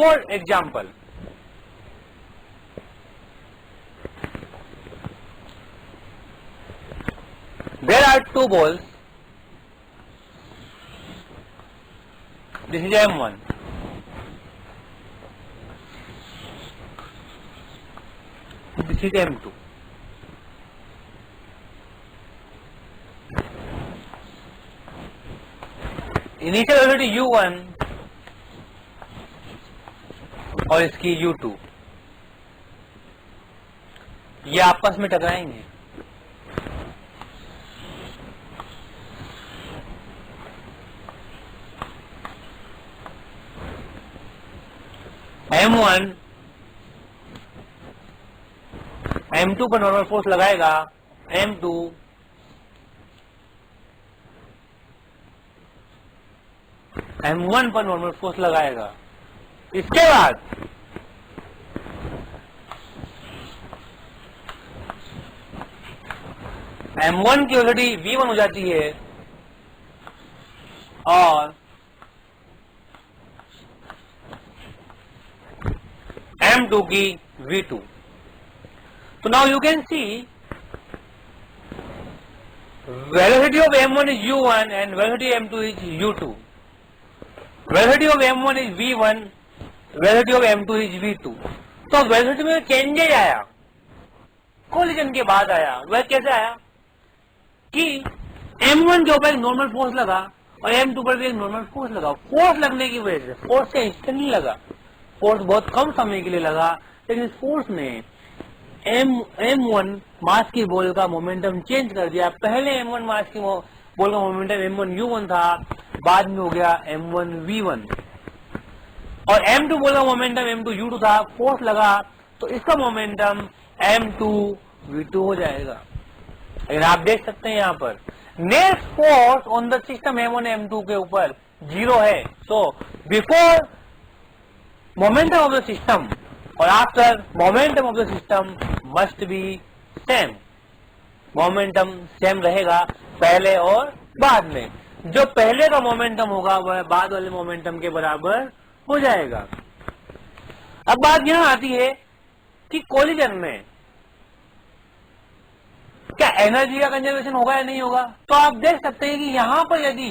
For example, there are two balls. This is M1. This is M2. Initial velocity U1 और इसकी U2, ये आपस में टकराएंगे। M1 M2 पर नॉर्मल फोर्स लगाएगा, M2 M1 पर नॉर्मल फोर्स लगाएगा। इसके बाद M1 की वेलोसिटी V1 हो जाती है और M2 की V2। So now you can see velocity of M1 is U1 and velocity of M2 is U2. Velocity of M1 is V1, velocity of M2 is V2. तो velocity में changes आया, collision के बाद आया। वह कैसे आया कि M1 के ऊपर एक नॉर्मल फोर्स लगा और M2 पर भी एक नॉर्मल फोर्स लगा। फोर्स लगने की वजह से, फोर्स से इंस्टेंट नहीं लगा, फोर्स बहुत कम समय के लिए लगा, लेकिन इस फोर्स ने M1 मास की बॉल का मोमेंटम चेंज कर दिया। पहले M1 मास की बॉल का मोमेंटम M1 U1 था, बाद में हो गया M1 V1 और M2 बॉल का मोमेंटम M2 U2 था। फोर्स लगा तो इसका मोमेंटम M2 V2 हो जाएगा। लेकिन आप देख सकते हैं यहाँ पर net force on the system M1 M2 के ऊपर 0 है। So before momentum of the system or after momentum of the system must be same. Momentum same रहेगा पहले और बाद में। जो पहले का मोमेंटम होगा वह बाद वाले मोमेंटम के बराबर हो जाएगा। अब बात यहां आती है कि कोलिजन में क्या एनर्जी का कंजर्वेशन होगा या नहीं होगा। तो आप देख सकते हैं कि यहां पर यदि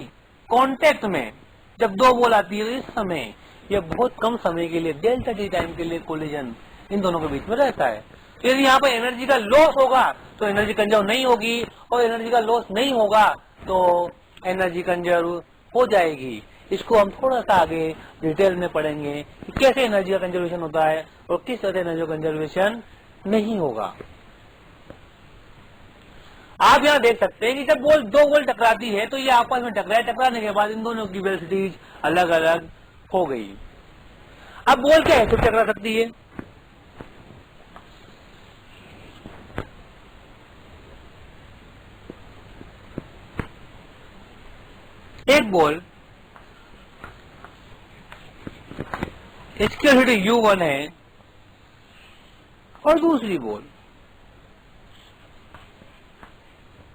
कांटेक्ट में जब दो बॉल आती है, इस समय यह बहुत कम समय के लिए डेल्टा टी टाइम के लिए कोलिजन इन दोनों के बीच में रहता है। यदि यहाँ पर एनर्जी का लॉस होगा तो एनर्जी कंजर्व नहीं होगी, और एनर्जी का लॉस नहीं होगा तो एनर्जी कंजर्व हो जाएगी। इसको हम थोड़ा सा आगे डिटेल में पढ़ेंगे कि कैसे एनर्जी का कंजर्वेशन होता है और किस तरह एनर्जी का कंजर्वेशन नहीं होगा। आप यहाँ देख सकते हैं कि जब दो बॉल टकराती है तो ये आपस में टकराने के बाद इन दोनों की वेलोसिटीज अलग अलग हो गई। अब बॉल क्या है, टकरा सकती है। एक बॉल इसकी वेलोसिटी U1 है और दूसरी बॉल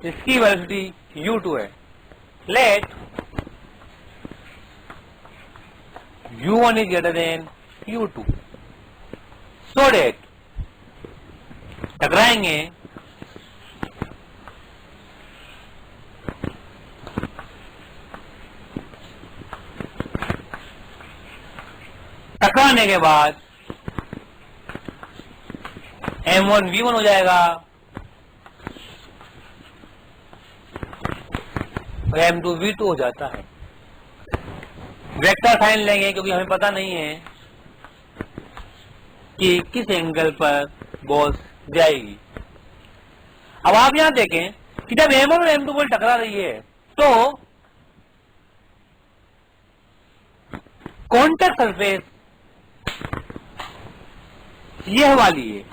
इसकी वेलोसिटी U2 है। Let U1 is greater than U2 so that टकराएंगे टकराने के बाद M1 V1 हो जाएगा और M2 V2 हो जाता है। वेक्टर साइन लेंगे क्योंकि हमें पता नहीं है कि किस एंगल पर बॉल जाएगी। अब आप यहां देखें कि जब M1 और M2 बॉल टकरा रही है तो कॉन्टैक्ट सरफेस यह वाली है,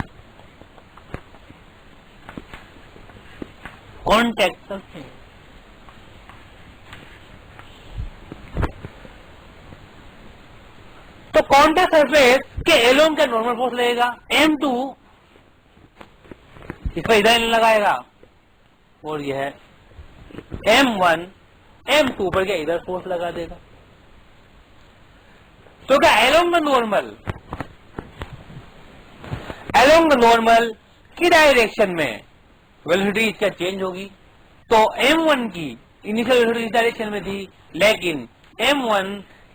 कॉन्टैक्ट सरफेस। तो कॉन्टैक्ट सरफेस के एलोंग का नॉर्मल फोर्स लगेगा। M2 इस पर इधर लगाएगा और यह M1 M2 पर क्या इधर फोर्स लगा देगा। तो क्या along the normal की डायरेक्शन में वेलोसिटी इसका चेंज होगी। तो m1 की इनिशियल वेलोसिटी इस डायरेक्शन में थी, लेकिन m1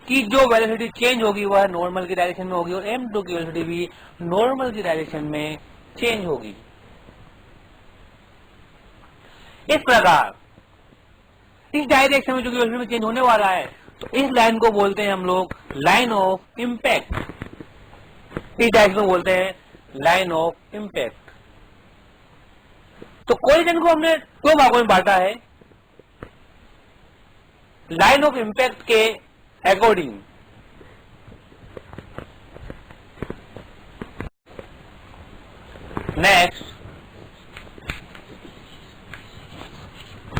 की जो वेलोसिटी चेंज होगी वह नॉर्मल की डायरेक्शन में होगी और m2 की वेलोसिटी भी नॉर्मल की डायरेक्शन में चेंज होगी। इस प्रकार इस डायरेक्शन में जो वेलोसिटी में चेंज होने वाला है, तो इस लाइन को बोलते हैं हम लोग लाइन ऑफ इम्पैक्ट। इस डायरेक्शन को बोलते हैं लाइन ऑफ इम्पैक्ट। तो कोलिजन को हमने दो भागों में बांटा है लाइन ऑफ इम्पैक्ट के according. Next,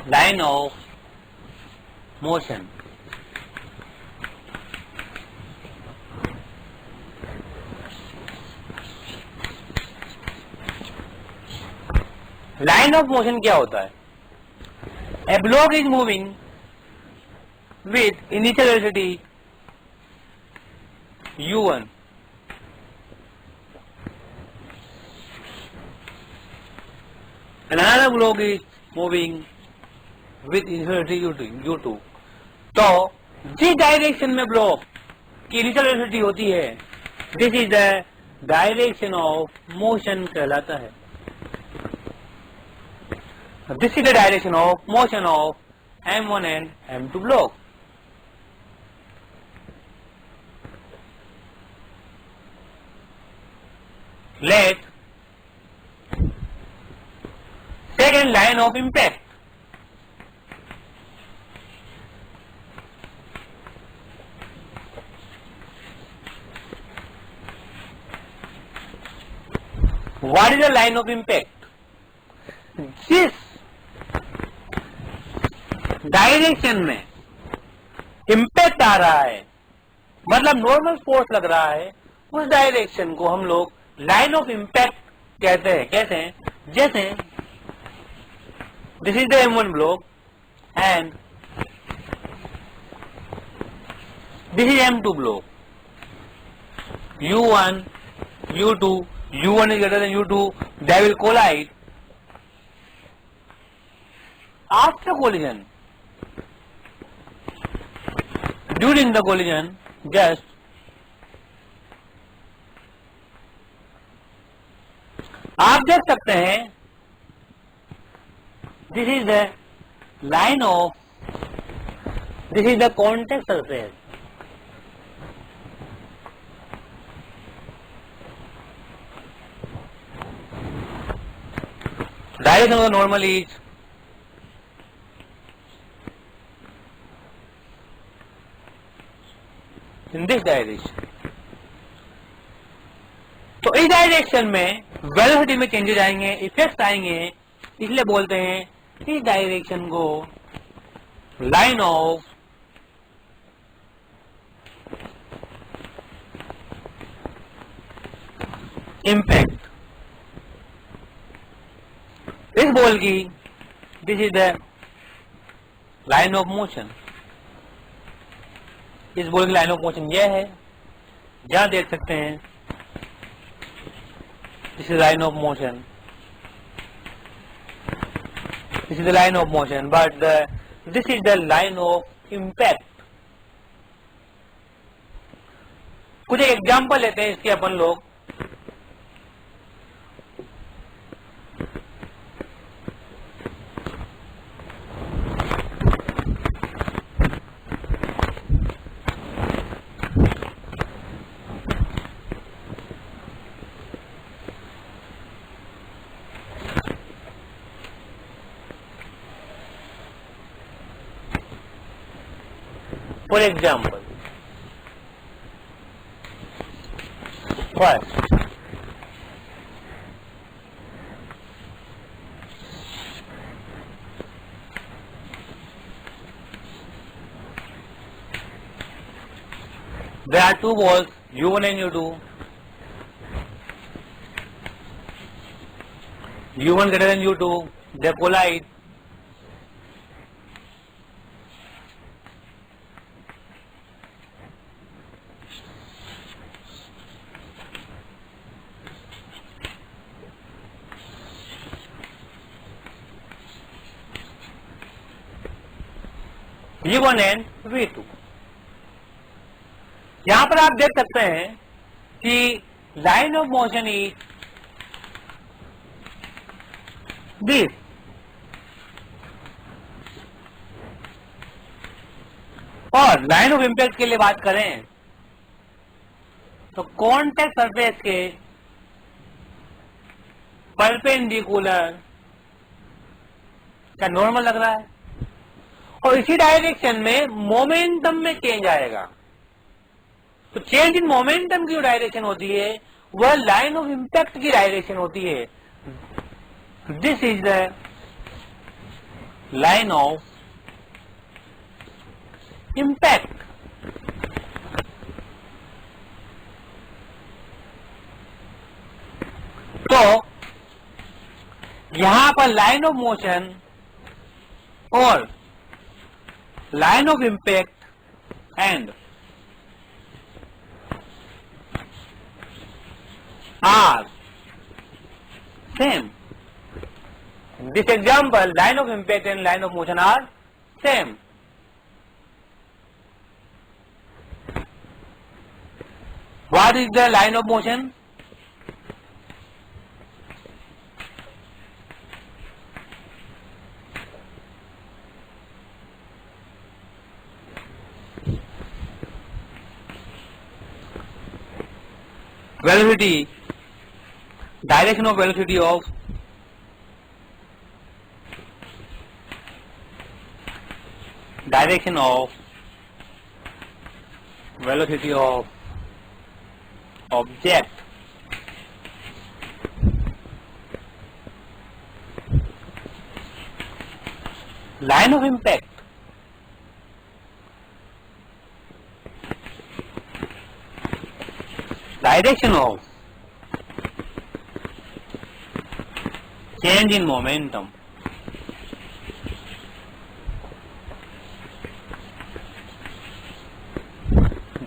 line of motion. Line of motion क्या होता है? A block is moving with initial velocity u1 and another block is moving with initial velocity u2। तो जिस डायरेक्शन में ब्लॉक की इनिशियल वेलोसिटी होती है, this is the direction of motion कहलाता है। This is the direction of motion of M1 and M2 block. Let second line of impact. What is the line of impact? This direction में impact आ रहा है, मतलब normal force लग रहा है, उस डायरेक्शन को हम लोग लाइन ऑफ इम्पैक्ट कहते हैं। कैसे? जैसे this is the M1 block and this is M2 block. U1, U2, U1 is greater than U2, they will collide. After collision, during the collision, just आप देख सकते हैं this is the line of, this is the contact surface. Direction of the normal is in this direction। तो इस direction में velocity में changes आएंगे, effects आएंगे, इसलिए बोलते हैं इस डायरेक्शन को लाइन ऑफ इम्पैक्ट। इस बॉल की this is the line of motion. इस बॉल की लाइन ऑफ मोशन यह है, जहां देख सकते हैं this is line of motion, this is the line of motion, but this is the line of impact. कुछ एग्जाम्पल लेते हैं इसके अपन लोग। For example, first, there are two balls U1 and U2. U1 greater than U2, they collide. V1 and V2। यहां पर आप देख सकते हैं कि line of motion is this, और लाइन ऑफ इम्पैक्ट के लिए बात करें तो कॉन्टैक्ट सरफेस के परपेंडिकुलर क्या नॉर्मल लग रहा है, और इसी डायरेक्शन में मोमेंटम में चेंज आएगा। तो चेंज इन मोमेंटम की जो डायरेक्शन होती है वह लाइन ऑफ इम्पैक्ट की डायरेक्शन होती है। This is the line of impact. तो यहां पर लाइन ऑफ मोशन और line of impact and are same. This example, line of impact and line of motion are same. What is the line of motion? Velocity, direction of velocity of object line of impact direction of change in momentum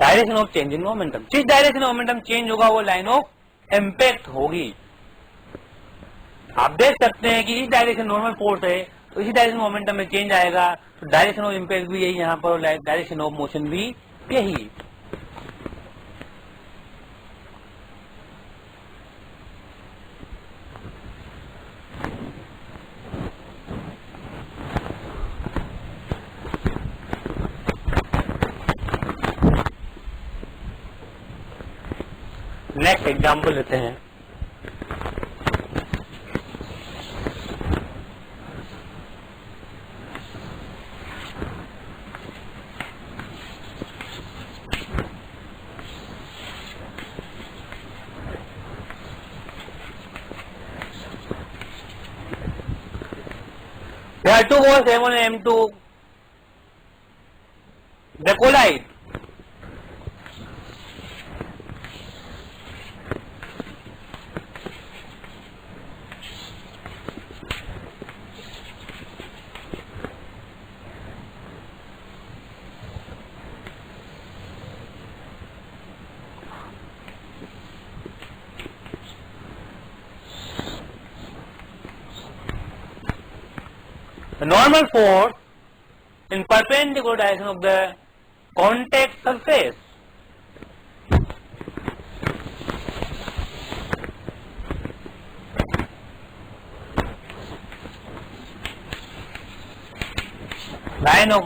direction of change in momentum. जिस direction of momentum change होगा वो line of impact होगी। आप देख सकते हैं कि इस डायरेक्शन नॉर्मल फोर्स है तो इसी डायरेक्शन मोमेंटम में चेंज आएगा, तो डायरेक्शन ऑफ इम्पैक्ट भी यही यहाँ पर, डायरेक्शन ऑफ मोशन भी यही। नेक्स्ट एग्जाम्पल लेते हैं। There are two balls M1 and M2. They collide. The normal force in perpendicular direction of the contact surface line of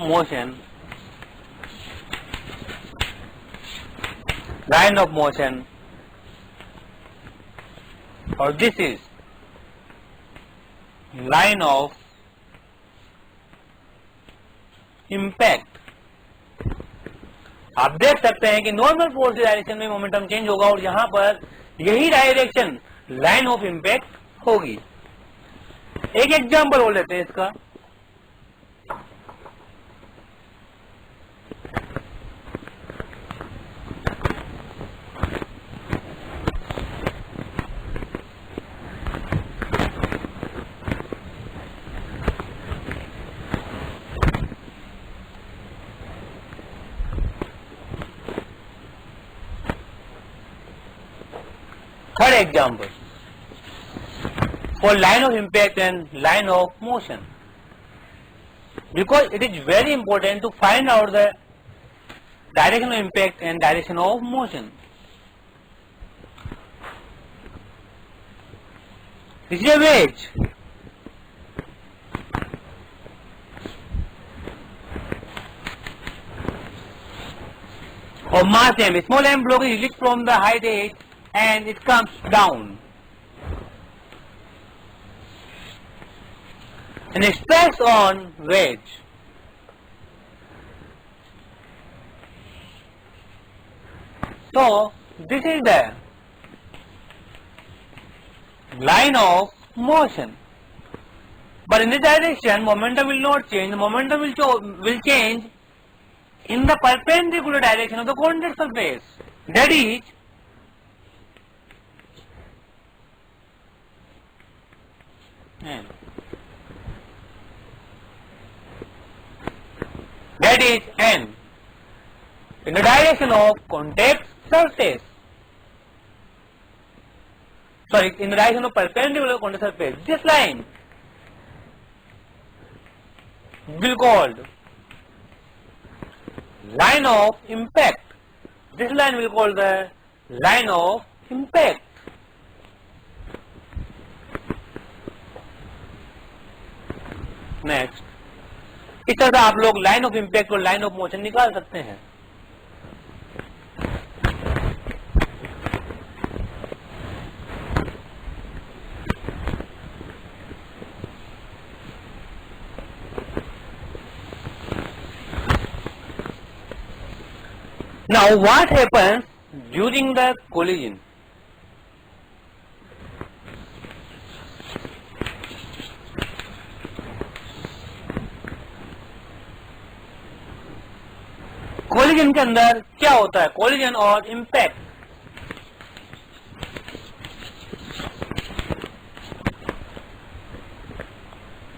motion or this is line of impact. आप देख सकते हैं कि normal force की direction में momentum change होगा और यहां पर यही डायरेक्शन लाइन ऑफ इम्पैक्ट होगी। एक एग्जांपल हो लेते हैं इसका। Third example, for line of impact and line of motion. because it is very important to find out the direction of impact and direction of motion. This is a wedge. Of mass m. A small m block is released from the height h and it comes down. And it strikes on wedge. So this is the line of motion. But in this direction, momentum will not change. The momentum will change in the perpendicular direction of the contact surface. That is n. That is n. In the direction of contact surface. Sorry, in the direction of perpendicular contact surface. This line will be called line of impact. This line will be called the line of impact. Next, इस तरह से आप लोग line of impact और line of motion निकाल सकते हैं. Now what happens during the collision? Collision के अंदर क्या होता है? कोलिजन और इम्पैक्ट.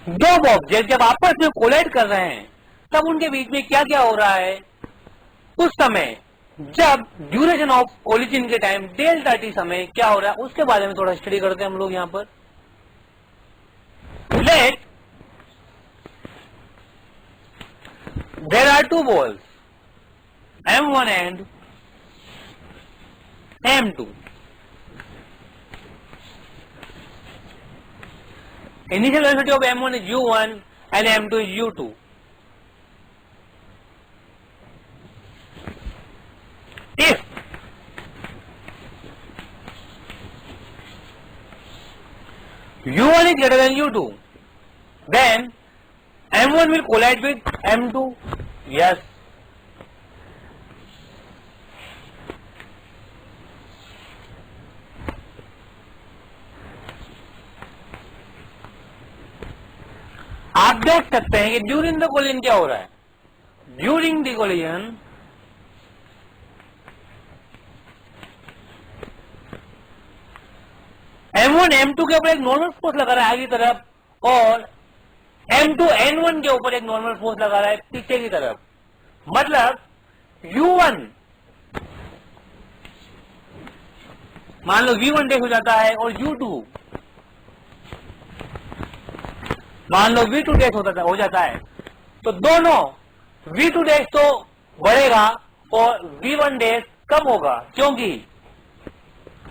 दो ऑब्जेक्ट जब आपस में कोलाइड कर रहे हैं तब उनके बीच में क्या क्या हो रहा है? उस समय जब ड्यूरेशन ऑफ कोलिजन के टाइम डेल्टा टी समय क्या हो रहा है उसके बारे में थोड़ा स्टडी करते हैं हम लोग. यहां पर let there are two balls M1 and M2. Initial velocity of M1 is U1 and M2 is U2. If U1 is greater than U2, then M1 will collide with M2. Yes. आप देख सकते हैं कि during the collision क्या हो रहा है. During the collision M1 M2 के ऊपर एक नॉर्मल फोर्स लगा रहा है आगे की तरफ और M2 N1 के ऊपर एक नॉर्मल फोर्स लगा रहा है पीछे की तरफ. मतलब U1 मान लो V1 डैश हो जाता है और U2 मान लो V2 डैश हो जाता है. तो दोनों V2 डैश तो बढ़ेगा और V1 डैश कम होगा क्योंकि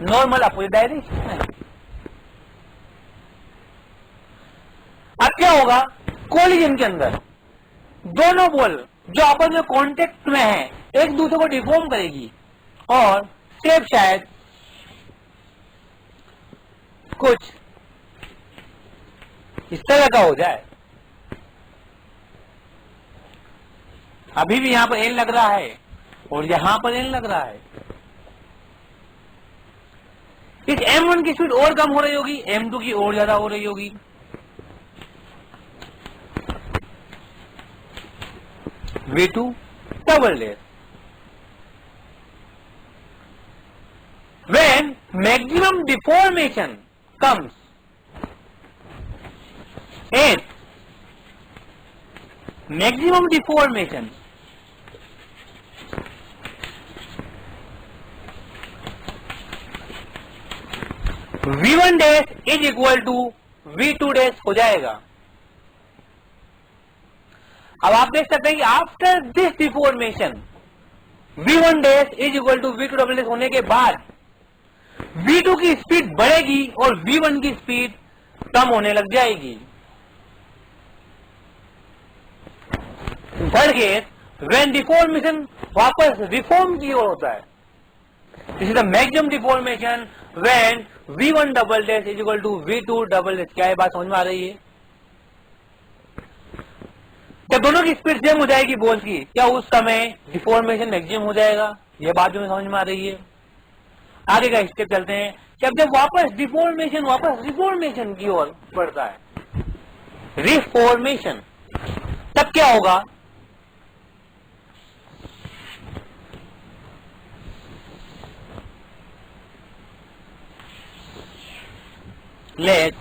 नॉर्मल अपोजिट डायरेक्शन है. अब क्या होगा? कोलिजन के अंदर दोनों बॉल जो आपस में कांटेक्ट में है एक दूसरे को डिफॉर्म करेगी और शेप शायद कुछ इस तरह का हो जाए. अभी भी यहां पर एन लग रहा है और यहां पर एन लग रहा है. इस M1 की स्पीड और कम हो रही होगी, M2 की और ज्यादा हो रही होगी. V2 double dash. When maximum deformation comes and maximum deformation V1 dash is equal to V2 dash हो जाएगा. अब आप देख सकते हैं कि after this deformation v1 dash is equal to v2 double dash होने के बाद v2 की स्पीड बढ़ेगी और v1 की स्पीड कम होने लग जाएगी। थर्ड केस, व्हेन डिफॉर्मेशन वापस रिफॉर्म की ओर होता है, this is the maximum deformation when v1 double dash is equal to v2 double dash. क्या है बात समझ में आ रही है? क्या दोनों की स्पीड सेम हो जाएगी बॉल की? क्या उस समय डिफॉर्मेशन मैक्सिमम हो जाएगा? यह बात जो समझ में आ रही है। आगे का स्टेप चलते हैं कि अब जब वापस डिफॉर्मेशन वापस रिफॉर्मेशन की ओर बढ़ता है, रिफॉर्मेशन, तब क्या होगा? लेट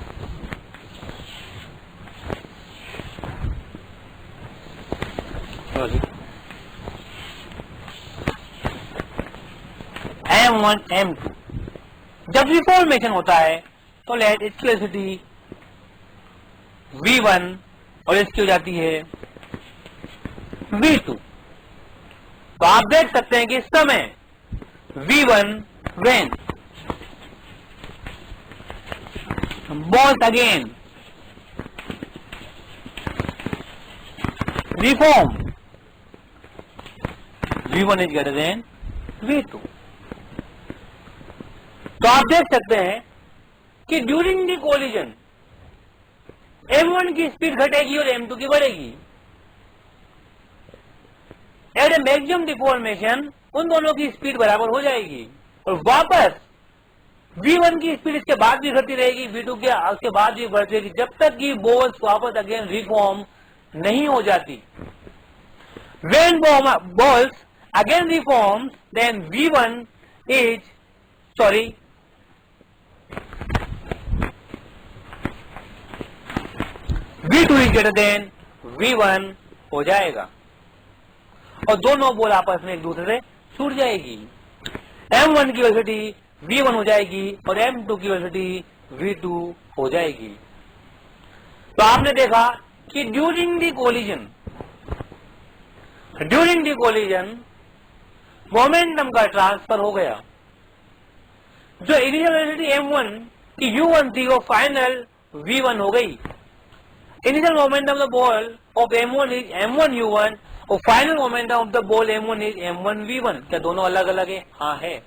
M1 M2 जब रिफॉर्मेशन होता है तो लेट इसकी वेलोसिटी v1 और इसकी हो जाती है v2। तो आप देख सकते हैं कि इस समय v1 when both again reform v1 is greater than v2। तो आप देख सकते हैं कि ड्यूरिंग द कोलिजन m1 की स्पीड घटेगी और m2 की बढ़ेगी। एट ए मैक्सिमम डिफॉर्मेशन उन दोनों की स्पीड बराबर हो जाएगी और वापस v1 की स्पीड इसके बाद भी घटती रहेगी, v2 के बाद भी बढ़ती रहेगी, जब तक कि बॉल्स वापस अगेन रिफॉर्म नहीं हो जाती। When balls again reforms, then v1 is v2 is greater than v1 हो जाएगा और दोनों बॉल आपस में एक दूसरे से छूट जाएगी। m1 की वेलोसिटी v1 हो जाएगी और m2 की वेलोसिटी v2 हो जाएगी। तो आपने देखा कि ड्यूरिंग द कोलिजन मोमेंटम का ट्रांसफर हो गया। जो इनिशियल वेलोसिटी m1 की u1 थी वो फाइनल v1 हो गई। Initial momentum of the ball of m1 is m1 u1 और final momentum of the ball m1 is m1 v1। क्या दोनों अलग अलग है? हाँ है।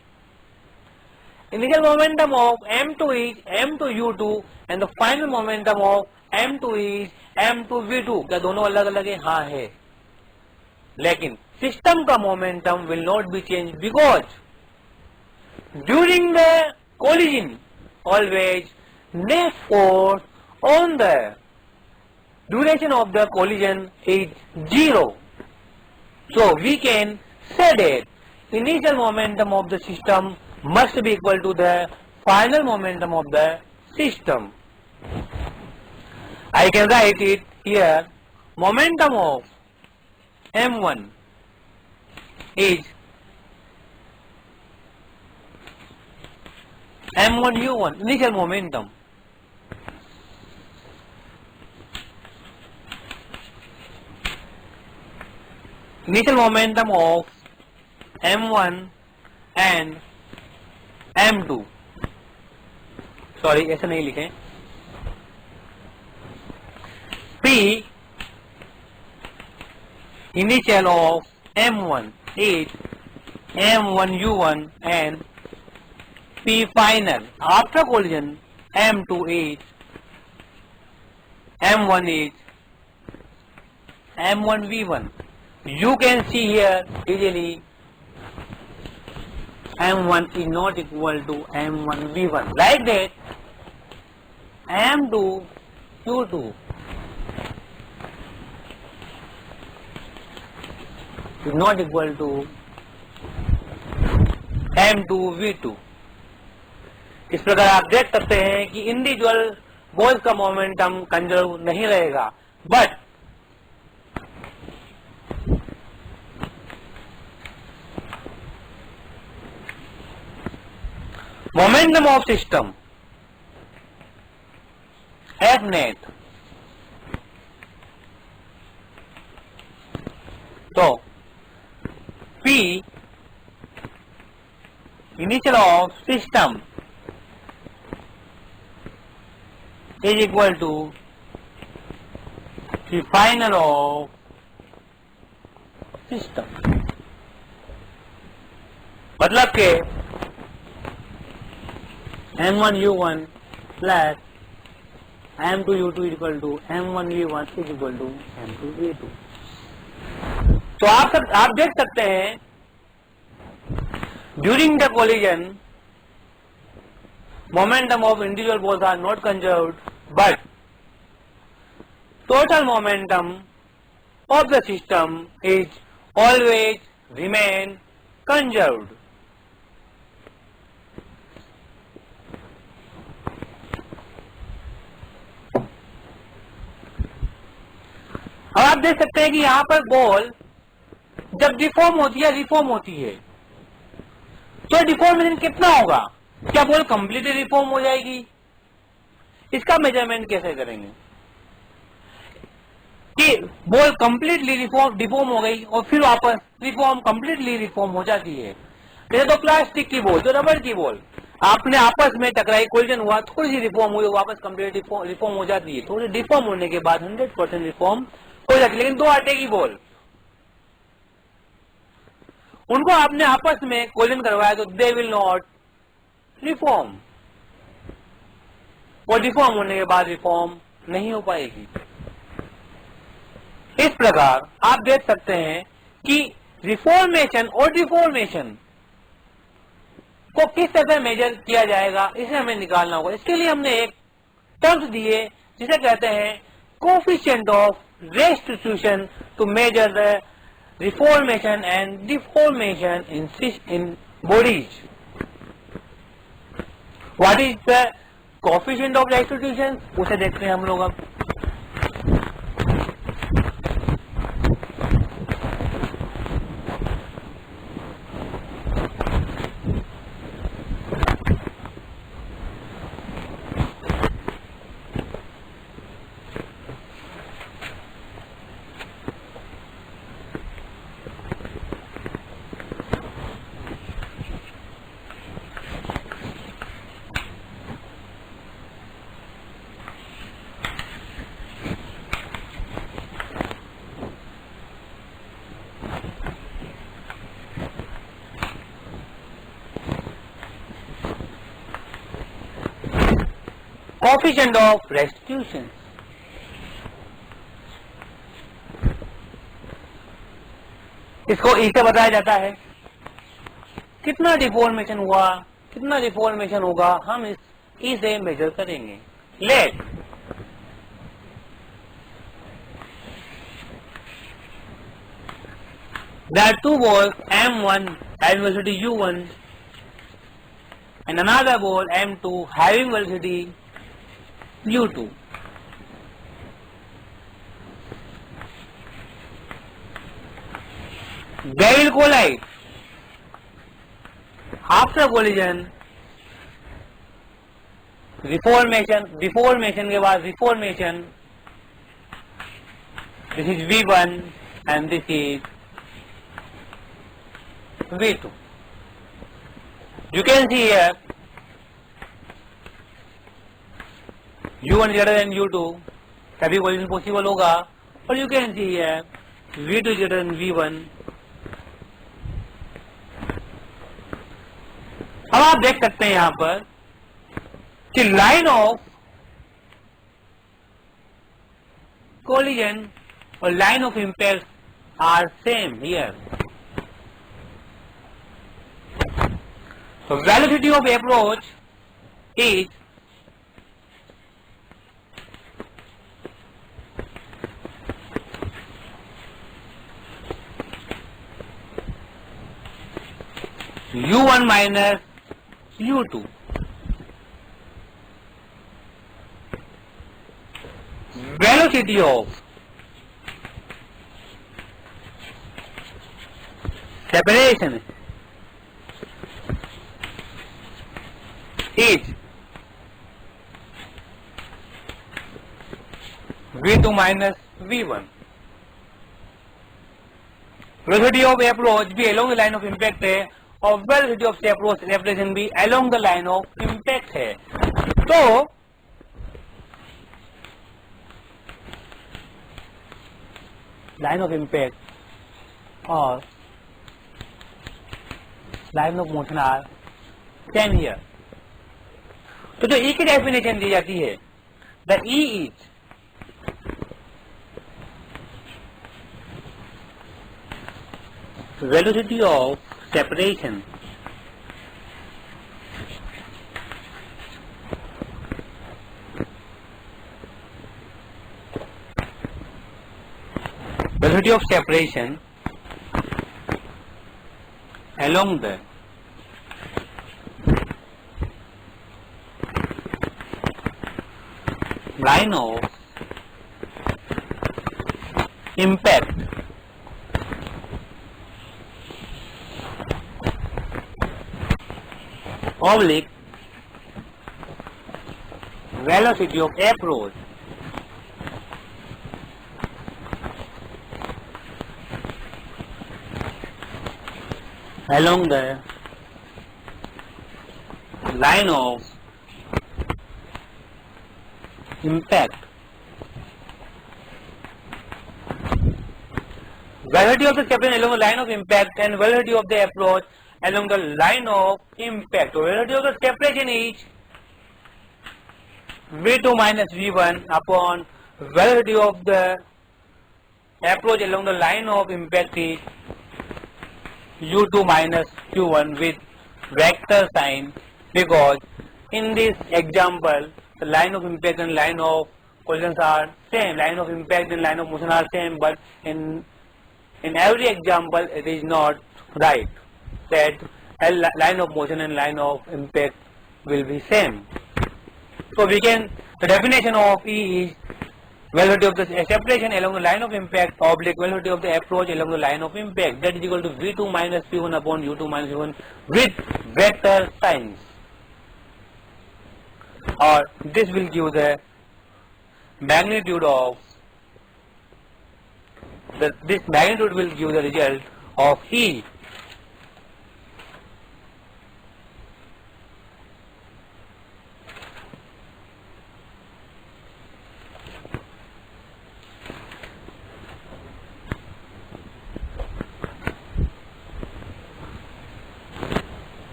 Initial momentum of m2 is m2 u2 and the final momentum of m2 is m2 v2। क्या दोनों अलग अलग है? हाँ है। लेकिन सिस्टम का momentum will not be changed because during the collision always net force on the duration of the collision is 0। So we can say that initial momentum of the system must be equal to the final momentum of the system। I can write it here, momentum of m1 is m1 u1 initial momentum of m1 and m2, sorry ऐसा नहीं लिखें, P initial of m1 is m1 u1 and P final after collision m2 is m1 v1। You can see here easily m1 is not equal to m1 v1, like that m2 u2 is not equal to m2 v2। इस प्रकार आप देख सकते हैं कि individual balls का momentum conserve नहीं रहेगा, but momentum of system F net तो P initial of system is equal to P final of system. मतलब के M1U1 plus M2U2 equal to M1V1 is equal to M2V2. तो आप देख सकते हैं during the collision momentum of individual balls are not conserved, but total momentum of the system is always remain conserved. अब आप देख सकते हैं कि यहाँ पर बॉल जब डिफॉर्म होती है रिफॉर्म होती है तो डिफॉर्मेशन कितना होगा? क्या बॉल कंप्लीटली रिफॉर्म हो जाएगी? इसका मेजरमेंट कैसे करेंगे कि बॉल कंप्लीटली डिफॉर्म हो गई और फिर वापस कंप्लीटली रिफॉर्म हो जाती है? जैसे तो प्लास्टिक की बॉल, तो रबर की बॉल आपने आपस में टकराई, कोलिजन हुआ, थोड़ी सी रिफॉर्म हुई, वापस कंप्लीट रिफॉर्म हो जाती है। थोड़ी डिफॉर्म होने के बाद 100% रिफॉर्म हो जाती है। लेकिन दो आटे की बॉल, उनको आपने आपस में कोलिजन करवाया तो दे विल नॉट रिफॉर्म, और रिफॉर्म होने के बाद रिफॉर्म नहीं हो पाएगी। इस प्रकार आप देख सकते हैं कि रिफॉर्मेशन और डिफॉर्मेशन को किस तरह से मेजर किया जाएगा, इसे हमें निकालना होगा। इसके लिए हमने एक टर्म्स दिए जिसे कहते हैं coefficient of restitution to measure the reformation and deformation in bodies. What is the coefficient of restitution? उसे देखते हैं हम लोग अब। Coefficient of restitution, इसको ई से बताया जाता है। कितना डिफॉर्मेशन हुआ, कितना डिफॉर्मेशन होगा, हम इस ई से मेजर करेंगे। Let there are two balls, M1 having velocity U1 and another ball M2 having velocity U2. They will collide. After collision, deformation के बाद reformation. This is V1 and this is V2. You can see here U1 greater than U2, तभी collision possible होगा, और you can see है V2 greater than V1। अब आप देख सकते हैं यहां पर कि लाइन ऑफ कोलिजन और line of impact are same here. So velocity of approach is U1 minus U2. Velocity of separation is V2 minus V1. Velocity of approach भी along the line of impact है और velocity of separation भी along the line of impact है। तो line of impact और line of motion are same here. तो जो E की डेफिनेशन दी जाती है, the E is velocity of separation velocity of separation along the line of impact oblique velocity of approach along the line of impact. Velocity of the separation along the line of impact and velocity of the approach along the line of impact. So velocity of the separation is v2 minus v1 upon velocity of the approach along the line of impact is u2 minus q1 with vector sign, because in this example the line of impact and line of collisions are same, line of impact and line of motion are same, but in every example it is not right that line of motion and line of impact will be same. So we can, the definition of E is velocity of the separation along the line of impact oblique velocity of the approach along the line of impact, that is equal to v2 minus p1 upon u2 minus v1 with vector signs, or this will give the magnitude of this magnitude will give the result of E.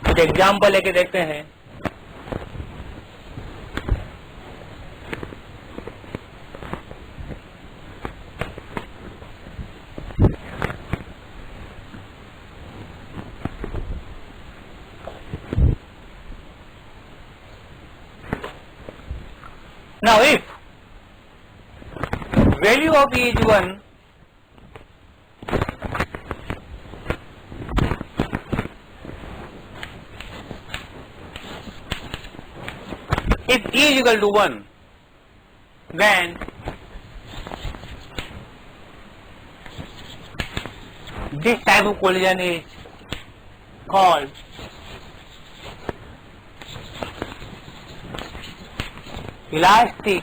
कुछ example लेके देखते हैं। Now if value of E is 1, if E is equal to 1, then this type of collision is called elastic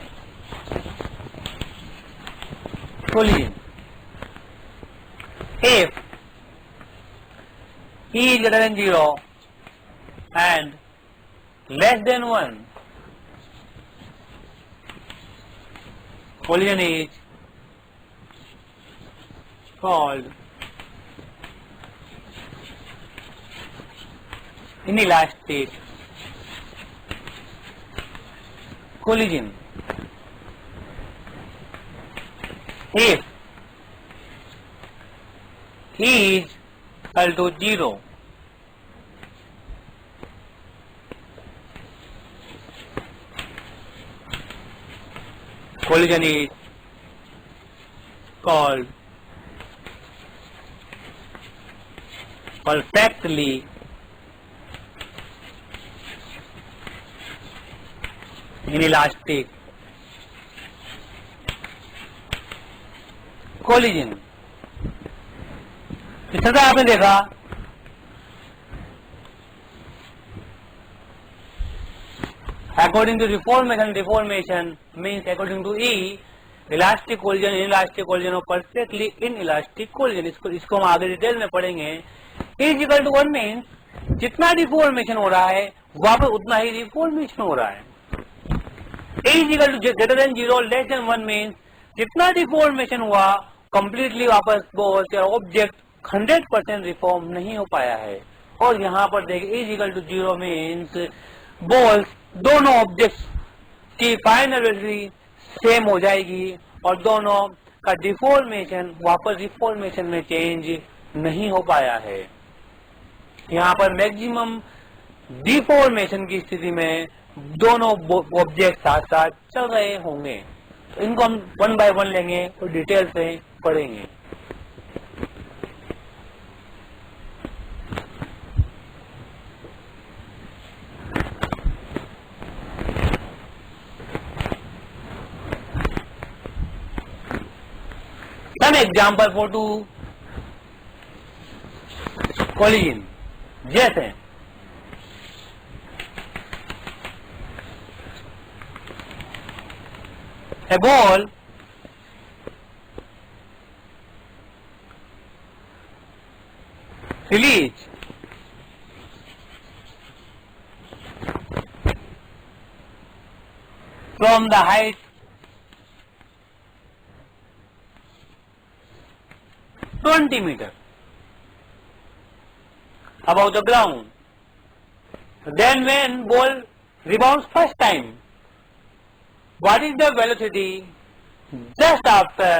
collision. If E is greater than 0 and less than 1, collision is called inelastic collision. If E is equal to 0, collision is called perfectly inelastic collision. इस तरह आपने देखा according to reformation means according to E, elastic collision, inelastic collision और perfectly inelastic collision, इसको हम आगे detail में पढ़ेंगे। इज इक्वल टू 1 मीन्स जितना डिफॉर्मेशन हो रहा है वहां पर उतना ही डिफॉर्मेशन हो रहा है। Is equal to greater than 0 less than 1 means जितना डिफॉर्मेशन हुआ कंप्लीटली वापस बॉल ऑब्जेक्ट 100% रिफॉर्म नहीं हो पाया है। और यहाँ पर देखिए is equal to 0 means balls दोनों ऑब्जेक्ट्स की फाइनल वेलोसिटी सेम हो जाएगी और दोनों का डिफॉर्मेशन वापस डिफॉर्मेशन में चेंज नहीं हो पाया है। यहाँ पर मैक्सिमम डिफॉर्मेशन की स्थिति में दोनों ऑब्जेक्ट साथ साथ चल रहे होंगे। तो इनको हम 1 बाय 1 लेंगे और डिटेल से पढ़ेंगे। An example for two collision जैसे a ball released from the height 20 meter above the ground. Then when ball rebounds first time, what is the velocity just after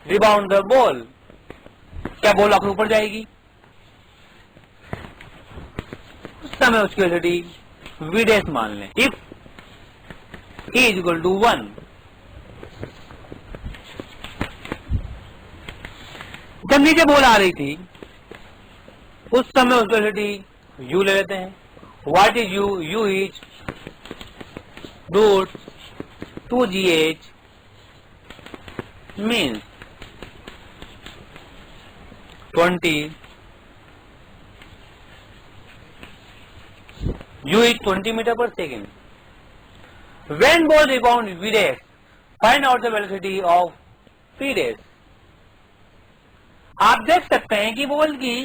rebound the ball? क्या ball आपके ऊपर जाएगी? उस समय उसकी velocity v dash मान लें। If e is equal to 1, जब नीचे बॉल आ रही थी उस समय उसकी वेलोसिटी u ले लेते हैं। What is u? u is root 2gh means 20, u is 20 meter per second. When ball rebound v dash, find out the velocity of p dash. आप देख सकते हैं कि बॉल की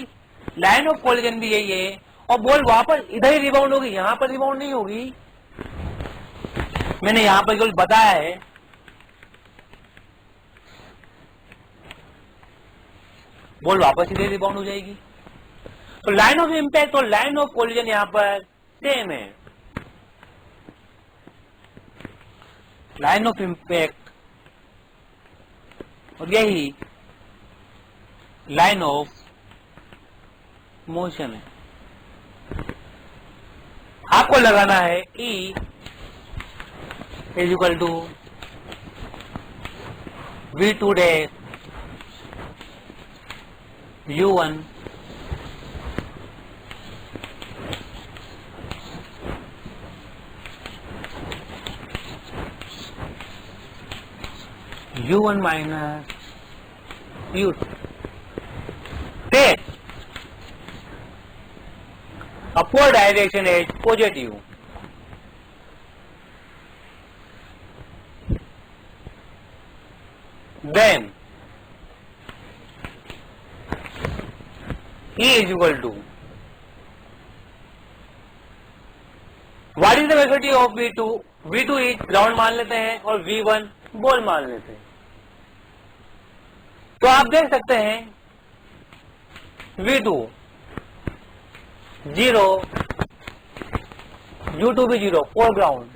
लाइन ऑफ कोलिजन भी यही है और बॉल वापस इधर ही रिबाउंड होगी, यहां पर रिबाउंड नहीं होगी। मैंने यहां पर केवल बताया है। बॉल वापस इधर रिबाउंड हो जाएगी। तो लाइन ऑफ इंपैक्ट और लाइन ऑफ कोलिजन यहां पर सेम है। लाइन ऑफ इंपैक्ट और यही लाइन ऑफ मोशन है। आपको लगाना है E is equal to v2 dash u1 u1 minus u2। Upward direction is positive. Then E is equal to what is the velocity of V2? V2 is ground मान लेते हैं और V1 ball मान लेते हैं। तो आप देख सकते हैं V2 0, U2 भी 0 for ground.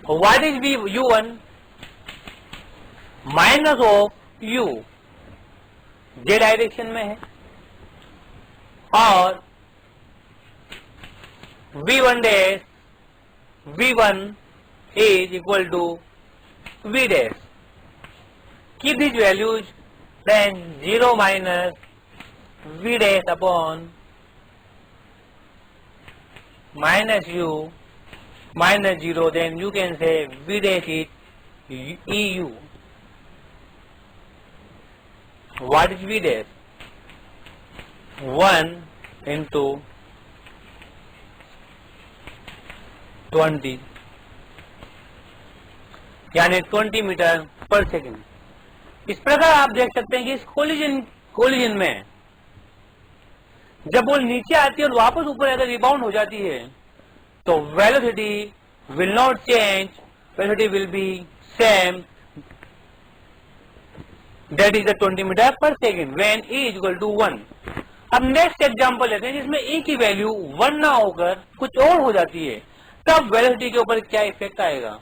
What is V U1 minus of U J direction में है और V1 dash V1 is equal to V dash. Keep these values, then 0 minus V dash upon minus U minus 0, then you can say V dash is EU. What is V dash? 1 into 20 यानी 20 meter per second. इस प्रकार आप देख सकते हैं कि इस collision में जब बॉल नीचे आती है और वापस ऊपर अगर रिबाउंड हो जाती है तो velocity will not change, velocity will be same, that is the 20 meter per second when e is equal to 1। अब नेक्स्ट एग्जांपल लेते हैं जिसमें e की वैल्यू 1 ना होकर कुछ और हो जाती है, तब वेलोसिटी के ऊपर क्या इफेक्ट आएगा।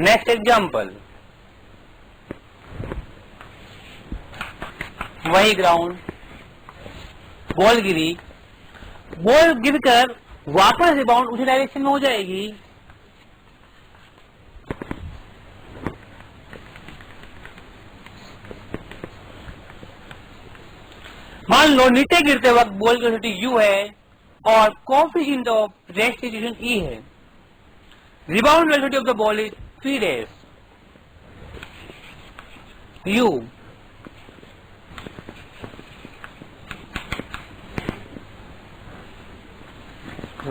नेक्स्ट एग्जाम्पल, वही ग्राउंड, बॉल गिरी, बॉल गिरकर वापस रिबाउंड उसी डायरेक्शन में हो जाएगी। मान लो नीचे गिरते वक्त बॉल की वेलोसिटी u है और coefficient of rest distribution e है। Rebound velocity of the ball is v dash u,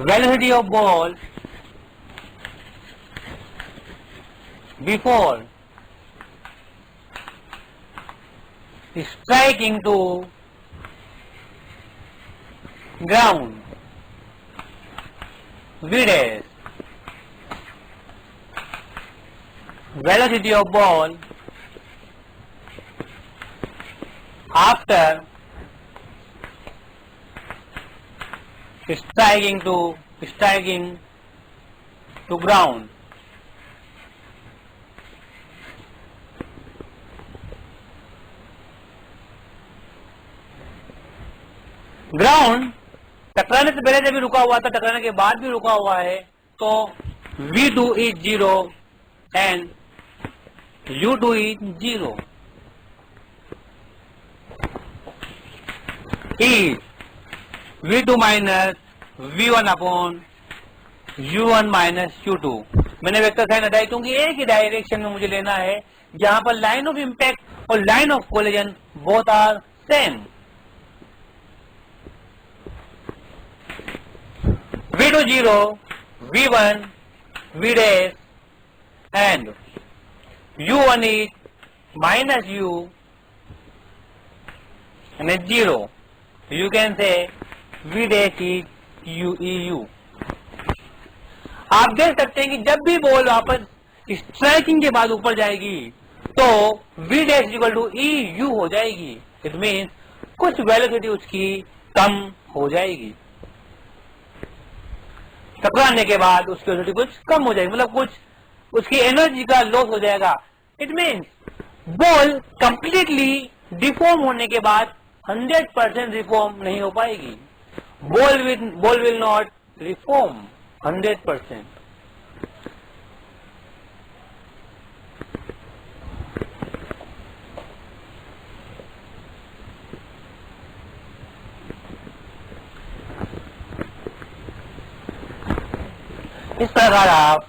velocity of ball before striking to ground v dash, velocity of ball after striking to ground ground टकराने से पहले जब भी रुका हुआ था, टकराने के बाद भी रुका हुआ है, तो v2 is 0 and u2 is 0 is v2 minus v1 upon u1 minus u2। मैंने वेक्टर साइन हटाई क्योंकि एक ही डायरेक्शन में मुझे लेना है, जहां पर लाइन ऑफ इंपैक्ट और line of collision both are same. v2 0, v1 v dash and u1 is minus u and it's 0. You can say v dash is u। आप देख सकते हैं कि जब भी बॉल वापस स्ट्राइकिंग के बाद ऊपर जाएगी तो v dash equal to e u हो जाएगी। इट मीन्स कुछ वेलोसिटी उसकी कम हो जाएगी, टकराने के बाद उसकी वेलोसिटी कुछ कम हो जाएगी, मतलब कुछ उसकी एनर्जी का लॉस हो जाएगा। It means ball completely deform होने के बाद 100% रिफॉर्म नहीं हो पाएगी। Ball will not reform 100%। इस प्रकार आप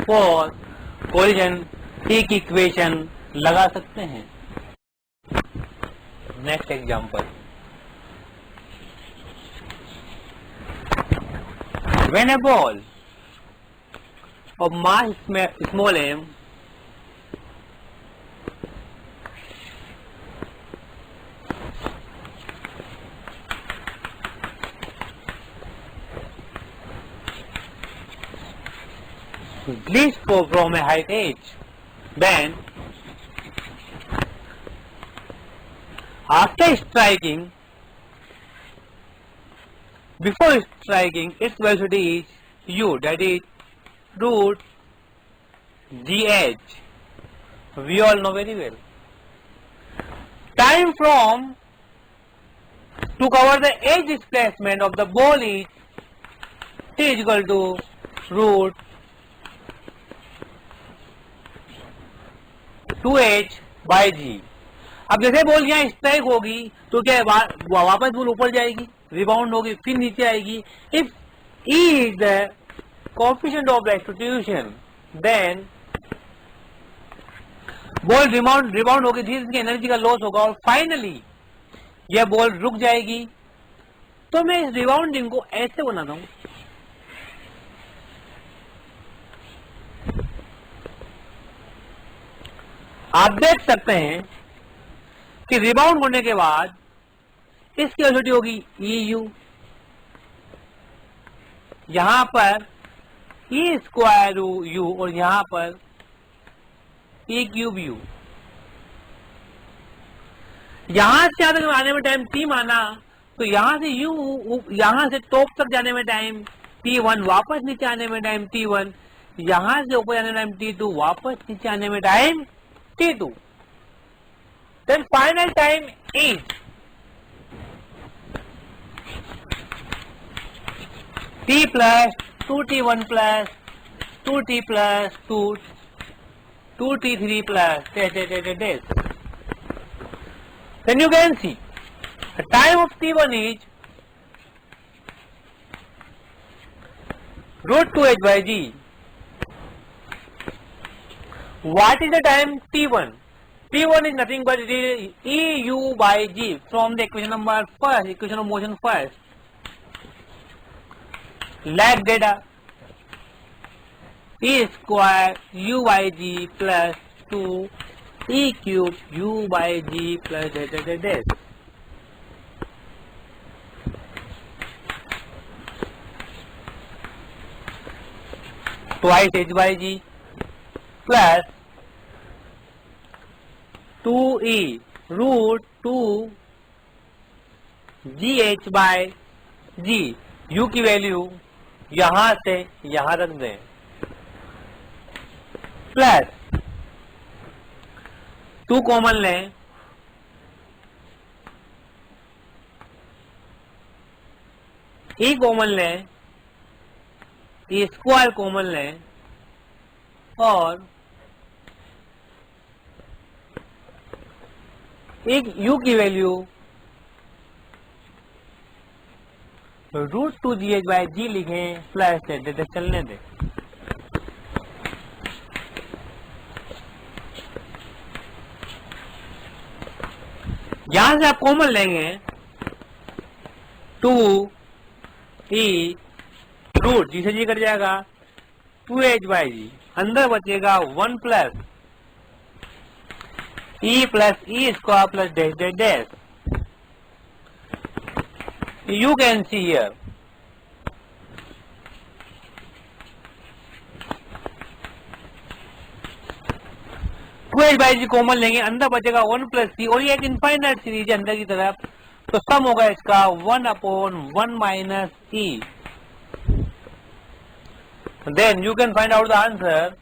फॉर कोलिजन एक इक्वेशन लगा सकते हैं। Next example, when a ball of mass small m leaps from a height h, then after striking, before striking, its velocity is u, that is root gh. We all know very well. Time from to cover the edge displacement of the ball is t is equal to root 2h/g। अब जैसे ball यहाँ strike होगी तो क्या वापस ball ऊपर जाएगी, rebound होगी, फिर नीचे आएगी। If E is the coefficient of restitution, then ball rebound होगी, धीरे धीरे एनर्जी का लॉस होगा और फाइनली यह बॉल रुक जाएगी। तो मैं इस रिबाउंडिंग को ऐसे बनाता हूं, आप देख सकते हैं कि रिबाउंड होने के बाद इसकी वेलोसिटी होगी EU, यहां पर E²U और यहां पर E³U। यहां से तक आने में टाइम t माना तो यहां से U, यहां से टॉप तक जाने में टाइम t1, वापस नीचे आने में टाइम t1, यहां से ऊपर जाने में टाइम t2, वापस नीचे आने में time t2। Then final time is t plus 2t1 plus 2t plus 2t3 plus this. Then you can see the time of t1 is root 2h/g. What is the time t1? T1 is nothing but it is EU/g from the equation number first, equation of motion first. Like data E²U/g plus 2 E³U/g plus this. Twice h/g plus 2e root 2 gh/g। u की value यहां से यहां रख दें, plus 2 common लें, e common लें, E² common लें और एक u की वैल्यू root 2 gh/g लिखें, प्लस देते चलने दें। यहां से आप कॉमन लेंगे 2e रूट जी से जी कट जाएगा 2h/g, अंदर बचेगा 1 plus e plus E² plus dash. You can see here 2h/g common लेंगे, अंदर बचेगा 1 प्लस c और ये एक इनफाइनाइट सीरीज है अंदर की तरफ, तो सम होगा इसका 1/1 minus e। Then you can find out the answer.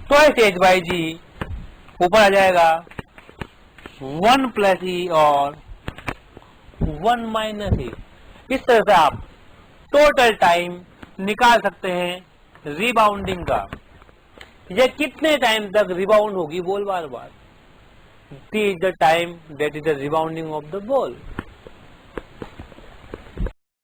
Twice h/g ऊपर आ जाएगा 1 प्लस e और 1 माइनस e। इस तरह से आप टोटल टाइम निकाल सकते हैं रिबाउंडिंग का। यह कितने टाइम तक रिबाउंड होगी ball bar bar, T is the time that is the rebounding of the ball.